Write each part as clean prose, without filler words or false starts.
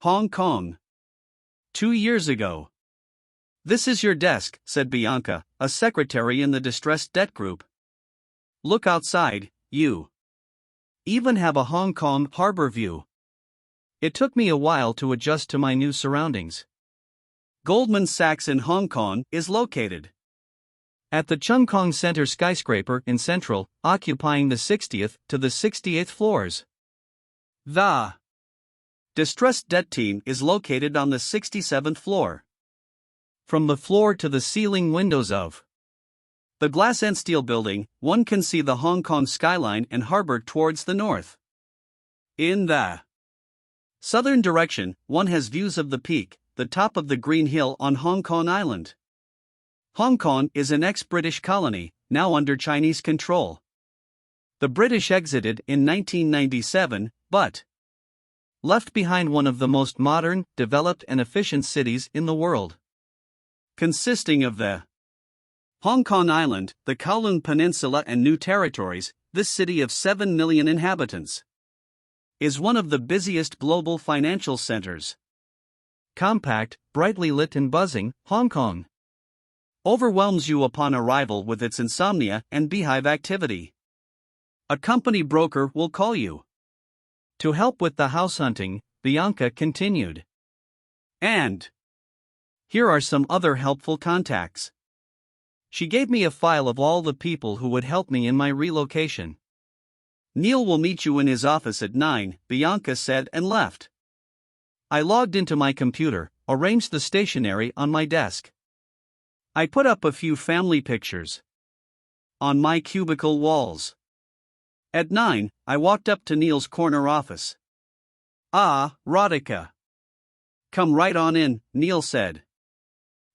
Hong Kong. 2 years ago. This is your desk, said Bianca, a secretary in the distressed debt group. Look outside, you even have a Hong Kong harbor view. It took me a while to adjust to my new surroundings. Goldman Sachs in Hong Kong is located at the Chung Kong Center skyscraper in Central, occupying the 60th to the 68th floors. The distressed debt team is located on the 67th floor. From the floor to the ceiling windows of the glass and steel building, one can see the Hong Kong skyline and harbor towards the north. In the southern direction, one has views of the peak, the top of the Green Hill on Hong Kong Island. Hong Kong is an ex-British colony, now under Chinese control. The British exited in 1997, but left behind one of the most modern, developed and efficient cities in the world. Consisting of the Hong Kong Island, the Kowloon Peninsula and New Territories, this city of 7 million inhabitants is one of the busiest global financial centers. Compact, brightly lit and buzzing, Hong Kong overwhelms you upon arrival with its insomnia and beehive activity. A company broker will call you to help with the house hunting, Bianca continued. And here are some other helpful contacts. She gave me a file of all the people who would help me in my relocation. Neil will meet you in his office at 9, Bianca said and left. I logged into my computer, arranged the stationery on my desk. I put up a few family pictures on my cubicle walls. At 9, I walked up to Neil's corner office. Ah, Radhika. Come right on in, Neil said.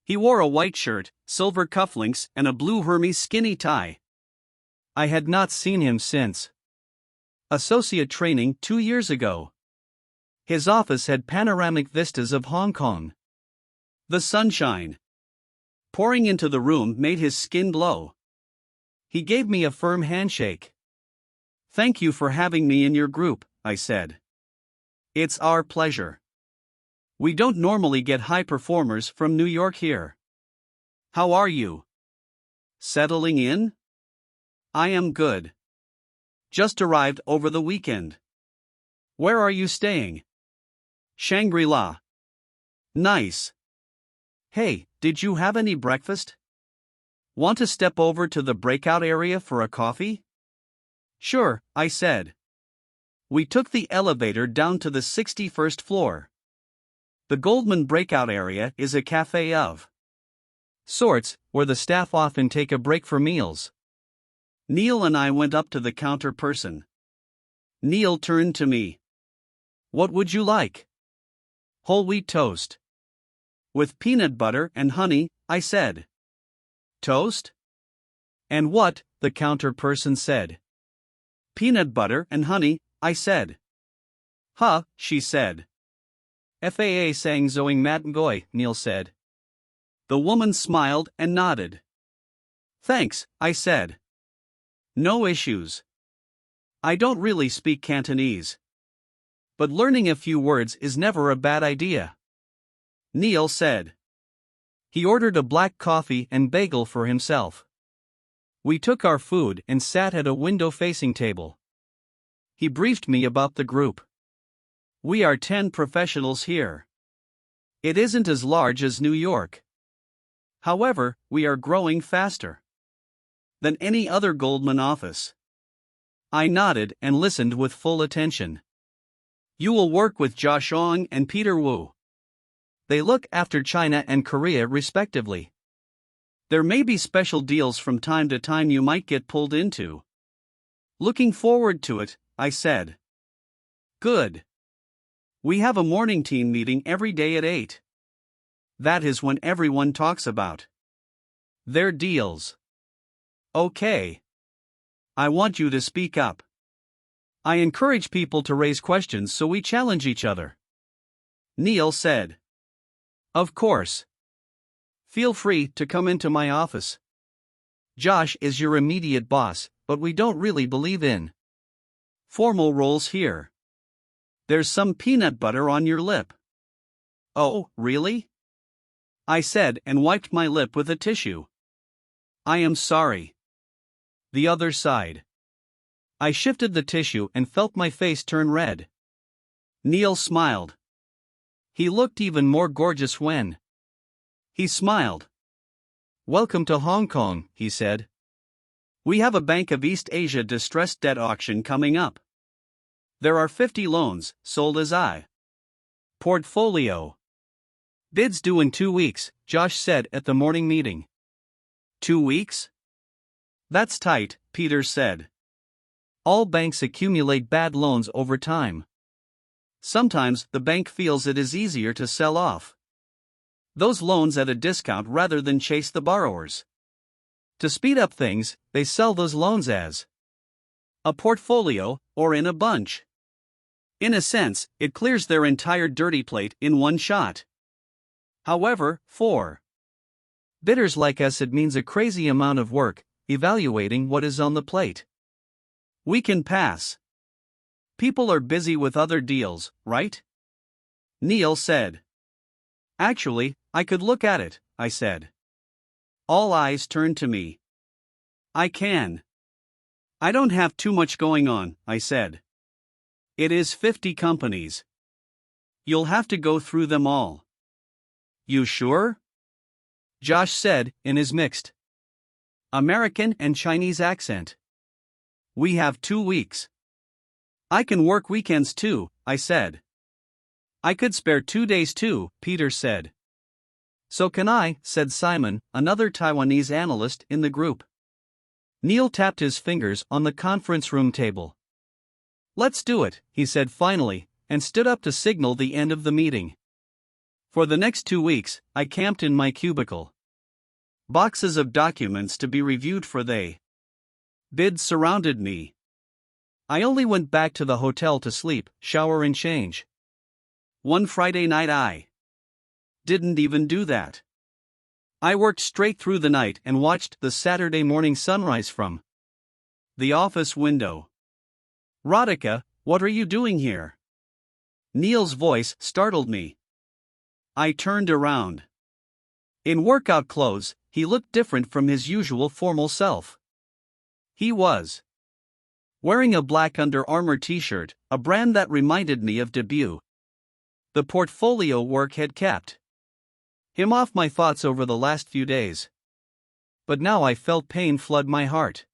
He wore a white shirt, silver cufflinks, and a blue Hermes skinny tie. I had not seen him since associate training 2 years ago. His office had panoramic vistas of Hong Kong. The sunshine pouring into the room made his skin glow. He gave me a firm handshake. Thank you for having me in your group, I said. It's our pleasure. We don't normally get high performers from New York here. How are you? Settling in? I am good. Just arrived over the weekend. Where are you staying? Shangri-La. Nice. Hey, did you have any breakfast? Want to step over to the breakout area for a coffee? Sure, I said. We took the elevator down to the 61st floor. The Goldman breakout area is a cafe of sorts, where the staff often take a break for meals. Neil and I went up to the counter person. Neil turned to me. What would you like? Whole wheat toast. With peanut butter and honey, I said. Toast? And what? The counter person said. Peanut butter and honey, I said. Huh, she said. FAA sang Zoing Mat Ngoy, Neil said. The woman smiled and nodded. Thanks, I said. No issues. I don't really speak Cantonese. But learning a few words is never a bad idea. Neil said. He ordered a black coffee and bagel for himself. We took our food and sat at a window-facing table. He briefed me about the group. We are 10 professionals here. It isn't as large as New York. However, we are growing faster than any other Goldman office. I nodded and listened with full attention. You will work with Josh Ong and Peter Wu. They look after China and Korea respectively. There may be special deals from time to time you might get pulled into. Looking forward to it, I said. Good. We have a morning team meeting every day at 8. That is when everyone talks about their deals. Okay. I want you to speak up. I encourage people to raise questions so we challenge each other. Neil said. Of course. Feel free to come into my office. Josh is your immediate boss, but we don't really believe in formal roles here. There's some peanut butter on your lip. Oh, really? I said and wiped my lip with a tissue. I am sorry. The other side. I shifted the tissue and felt my face turn red. Neil smiled. He looked even more gorgeous when he smiled. Welcome to Hong Kong, he said. We have a Bank of East Asia distressed debt auction coming up. There are 50 loans, sold as I. Portfolio. Bids due in 2 weeks, Josh said at the morning meeting. 2 weeks? That's tight, Peter said. All banks accumulate bad loans over time. Sometimes the bank feels it is easier to sell off those loans at a discount rather than chase the borrowers. To speed up things, they sell those loans as a portfolio, or in a bunch. In a sense, it clears their entire dirty plate in one shot. However, for bidders like us, it means a crazy amount of work evaluating what is on the plate. We can pass. People are busy with other deals, right? Neil said. Actually, I could look at it, I said. All eyes turned to me. I can. I don't have too much going on, I said. It is 50 companies. You'll have to go through them all. You sure? Josh said in his mixed American and Chinese accent. We have 2 weeks. I can work weekends too, I said. I could spare 2 days too, Peter said. So can I, said Simon, another Taiwanese analyst in the group. Neil tapped his fingers on the conference room table. Let's do it, he said finally, and stood up to signal the end of the meeting. For the next 2 weeks, I camped in my cubicle. Boxes of documents to be reviewed for they bids surrounded me. I only went back to the hotel to sleep, shower and change. One Friday night I didn't even do that. I worked straight through the night and watched the Saturday morning sunrise from the office window. Radhika, what are you doing here? Neil's voice startled me. I turned around. In workout clothes, he looked different from his usual formal self. He was wearing a black Under Armour t-shirt, a brand that reminded me of debut. The portfolio work had kept him off my thoughts over the last few days. But now I felt pain flood my heart.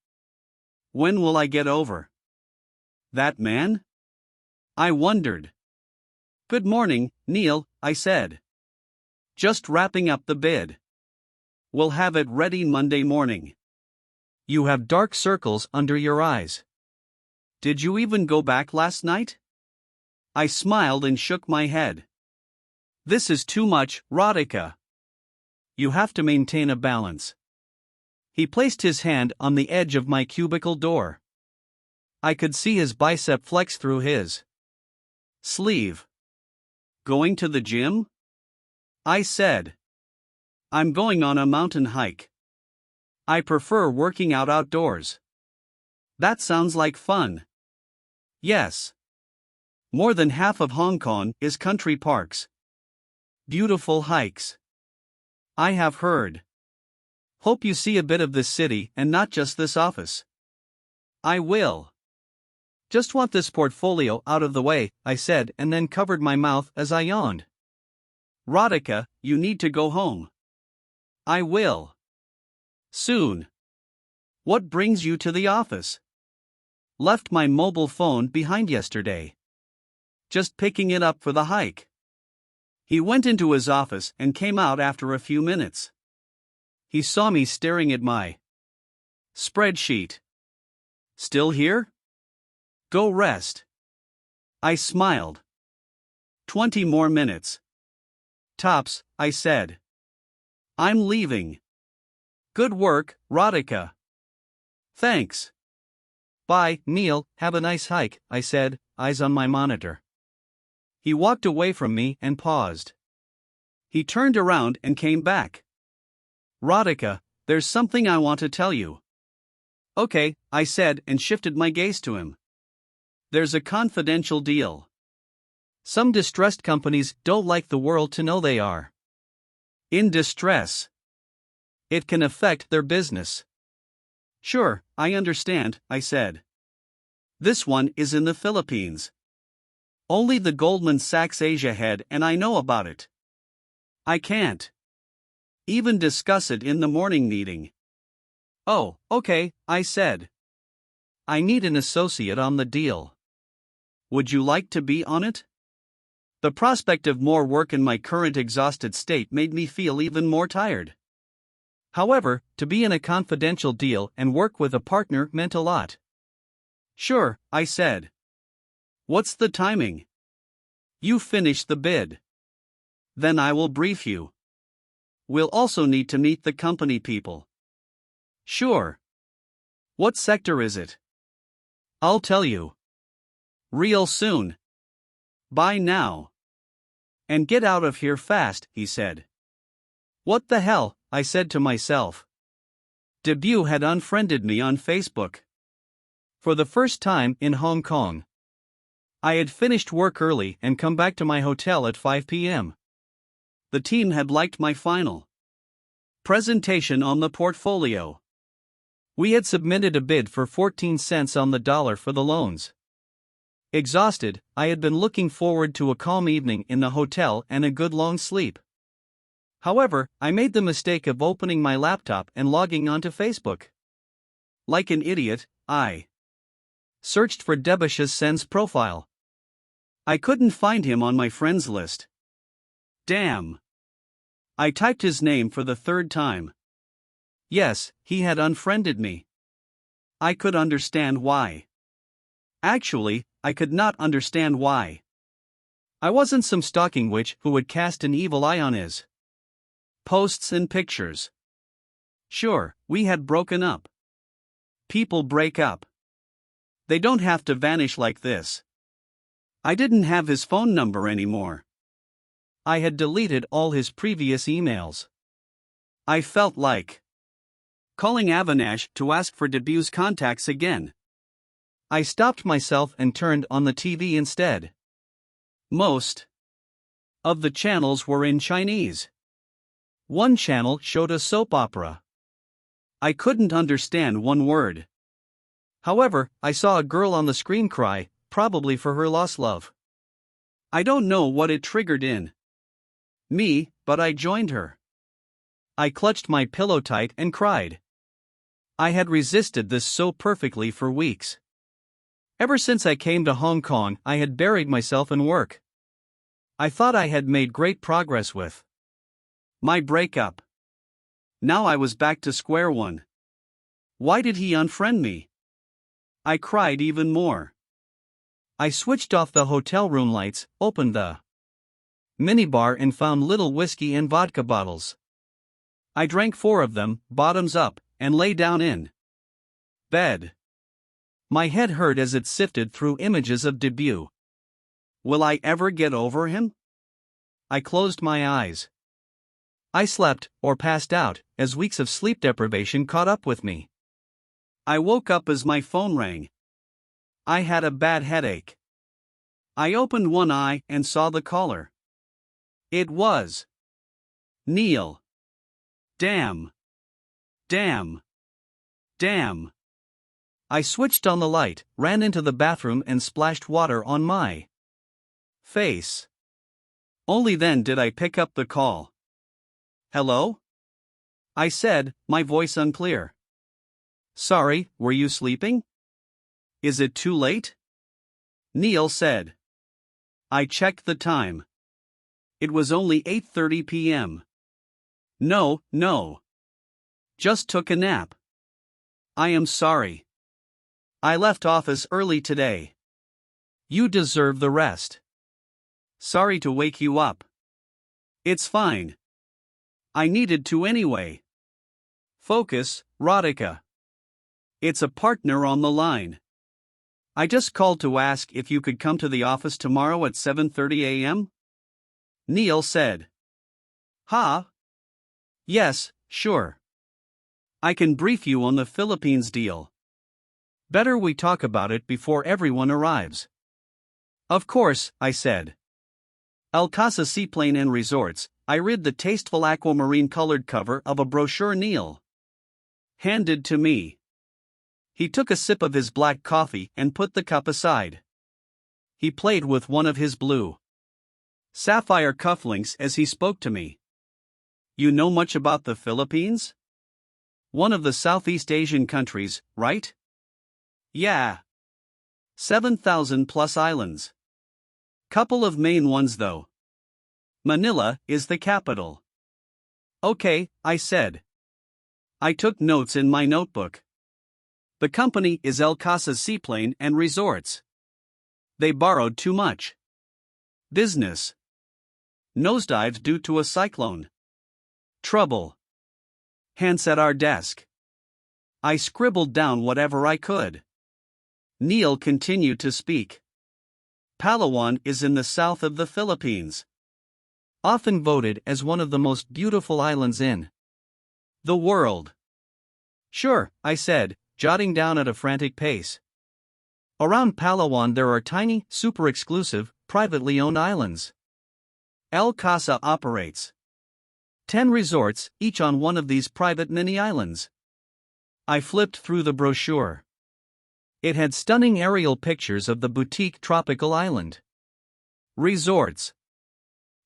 When will I get over that man? I wondered. Good morning, Neil, I said. Just wrapping up the bid. We'll have it ready Monday morning. You have dark circles under your eyes. Did you even go back last night? I smiled and shook my head. This is too much, Radhika. You have to maintain a balance. He placed his hand on the edge of my cubicle door. I could see his bicep flex through his sleeve. Going to the gym? I said. I'm going on a mountain hike. I prefer working out outdoors. That sounds like fun. Yes. More than half of Hong Kong is country parks. Beautiful hikes. I have heard. Hope you see a bit of this city and not just this office. I will. Just want this portfolio out of the way, I said and then covered my mouth as I yawned. Radhika, you need to go home. I will. Soon. What brings you to the office? Left my mobile phone behind yesterday. Just picking it up for the hike. He went into his office and came out after a few minutes. He saw me staring at my spreadsheet. Still here? Go rest. I smiled. 20 more minutes. Tops, I said. I'm leaving. Good work, Radhika. Thanks. Bye, Neil, have a nice hike, I said, eyes on my monitor. He walked away from me and paused. He turned around and came back. Radhika, there's something I want to tell you. Okay, I said and shifted my gaze to him. There's a confidential deal. Some distressed companies don't like the world to know they are in distress. It can affect their business. Sure, I understand, I said. This one is in the Philippines. Only the Goldman Sachs Asia head and I know about it. I can't even discuss it in the morning meeting. Oh, okay, I said. I need an associate on the deal. Would you like to be on it? The prospect of more work in my current exhausted state made me feel even more tired. However, to be in a confidential deal and work with a partner meant a lot. Sure, I said. What's the timing? You finish the bid. Then I will brief you. We'll also need to meet the company people. Sure. What sector is it? I'll tell you. Real soon. Bye now. And get out of here fast, he said. What the hell, I said to myself. Debut had unfriended me on Facebook. For the first time in Hong Kong. I had finished work early and come back to my hotel at 5 p.m. The team had liked my final presentation on the portfolio. We had submitted a bid for 14 cents on the dollar for the loans. Exhausted, I had been looking forward to a calm evening in the hotel and a good long sleep. However, I made the mistake of opening my laptop and logging onto Facebook. Like an idiot, I searched for Debashis Sen's profile. I couldn't find him on my friends list. Damn. I typed his name for the third time. Yes, he had unfriended me. I could understand why. Actually, I could not understand why. I wasn't some stalking witch who would cast an evil eye on his posts and pictures. Sure, we had broken up. People break up. They don't have to vanish like this. I didn't have his phone number anymore. I had deleted all his previous emails. I felt like calling Avinash to ask for Debut's contacts again. I stopped myself and turned on the TV instead. Most of the channels were in Chinese. One channel showed a soap opera. I couldn't understand one word. However, I saw a girl on the screen cry, probably for her lost love. I don't know what it triggered in me, but I joined her. I clutched my pillow tight and cried. I had resisted this so perfectly for weeks. Ever since I came to Hong Kong, I had buried myself in work. I thought I had made great progress with my breakup. Now I was back to square one. Why did he unfriend me? I cried even more. I switched off the hotel room lights, opened the minibar and found little whiskey and vodka bottles. I drank 4 of them, bottoms up, and lay down in bed. My head hurt as it sifted through images of Debut. Will I ever get over him? I closed my eyes. I slept, or passed out, as weeks of sleep deprivation caught up with me. I woke up as my phone rang. I had a bad headache. I opened one eye and saw the caller. It was Neil. Damn. Damn. Damn. I switched on the light, ran into the bathroom and splashed water on my face. Only then did I pick up the call. Hello? I said, my voice unclear. Sorry, were you sleeping? Is it too late? Neil said. I checked the time. It was only 8:30 p.m. No. Just took a nap. I am sorry. I left office early today. You deserve the rest. Sorry to wake you up. It's fine. I needed to anyway. Focus, Radhika. It's a partner on the line. I just called to ask if you could come to the office tomorrow at 7:30 a.m.? Neil said. Ha? Yes, sure. I can brief you on the Philippines deal. Better we talk about it before everyone arrives. Of course, I said. El Casa Seaplane and Resorts. I read the tasteful aquamarine colored cover of a brochure Neil handed to me. He took a sip of his black coffee and put the cup aside. He played with one of his blue sapphire cufflinks as he spoke to me. You know much about the Philippines? One of the Southeast Asian countries, right? Yeah. 7,000 plus islands. Couple of main ones though. Manila is the capital. Okay, I said. I took notes in my notebook. The company is El Casa Seaplane and Resorts. They borrowed too much. Business nosedived due to a cyclone. Trouble. Hands at our desk. I scribbled down whatever I could. Neil continued to speak. Palawan is in the south of the Philippines. Often voted as one of the most beautiful islands in the world. Sure, I said, jotting down at a frantic pace. Around Palawan there are tiny, super exclusive, privately owned islands. El Casa operates 10 resorts, each on one of these private mini islands. I flipped through the brochure. It had stunning aerial pictures of the boutique tropical island resorts.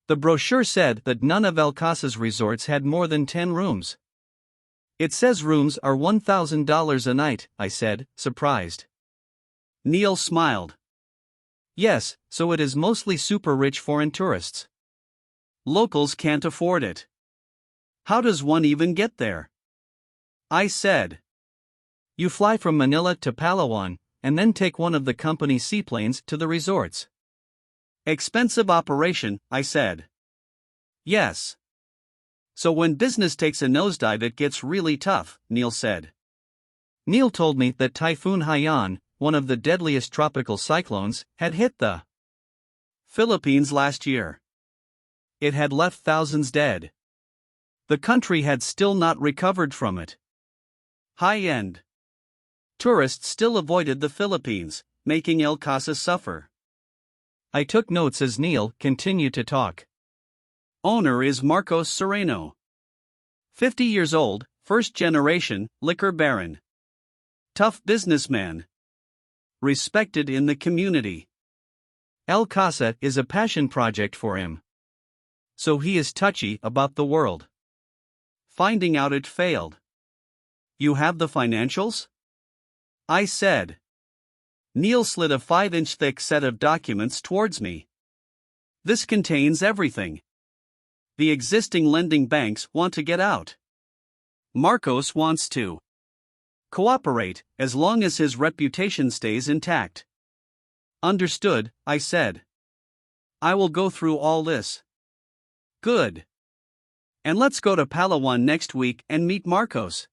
The brochure said that none of El Casa's resorts had more than 10 rooms. It says rooms are $1,000 a night, I said, surprised. Neil smiled. Yes, so it is mostly super rich foreign tourists. Locals can't afford it. How does one even get there? I said. You fly from Manila to Palawan, and then take one of the company's seaplanes to the resorts. Expensive operation, I said. Yes. So when business takes a nosedive it gets really tough, Neil said. Neil told me that Typhoon Haiyan, one of the deadliest tropical cyclones, had hit the Philippines last year. It had left thousands dead. The country had still not recovered from it. High-end tourists still avoided the Philippines, making El Casa suffer. I took notes as Neil continued to talk. Owner is Marcos Sereno. 50 years old, first generation, liquor baron. Tough businessman. Respected in the community. El Casa is a passion project for him. So he is touchy about the world. Finding out it failed. You have the financials? I said. Neil slid a 5-inch thick set of documents towards me. This contains everything. The existing lending banks want to get out. Marcos wants to cooperate, as long as his reputation stays intact. Understood, I said. I will go through all this. Good. And let's go to Palawan next week and meet Marcos.